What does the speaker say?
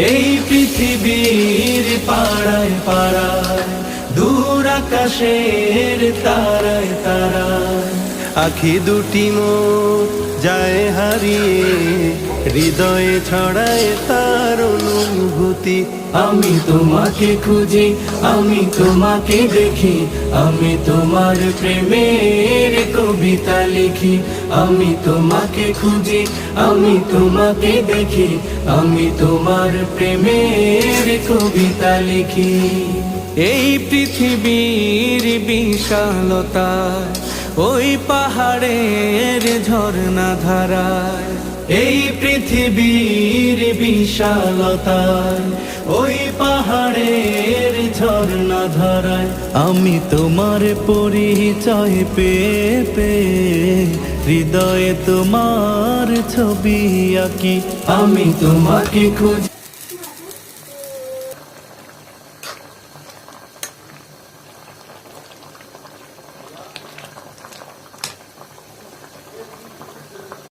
এই পৃথিবীর পাড়ায় পাড়ায়, দূর আকাশের তারায় তারায়, আখি দুটি মোর যায় হারিয়ে, হৃদয়ে ছড়ায় তার অনুভূতি। আমি তোমাকে খুঁজি, আমি তোমাকে দেখি, আমি তোমার প্রেমের কবিতা লিখি। আমি তোমাকে খুঁজি, আমি তোমাকে দেখি, আমি তোমার প্রেমের কবিতা লিখি। এই পৃথিবীর বিশালতায়, ওই পাহাড়ের ঝর্ণা ধারায়, এই পৃথিবীর বিশালতায়, ওই পাহাড়ের ঝর্ণা ধারায়, আমি তোমার পরিচয় পেয়ে পেয়ে, হৃদয়ে তোমার ছবি আঁকি। আমি তোমাকে খুঁজি।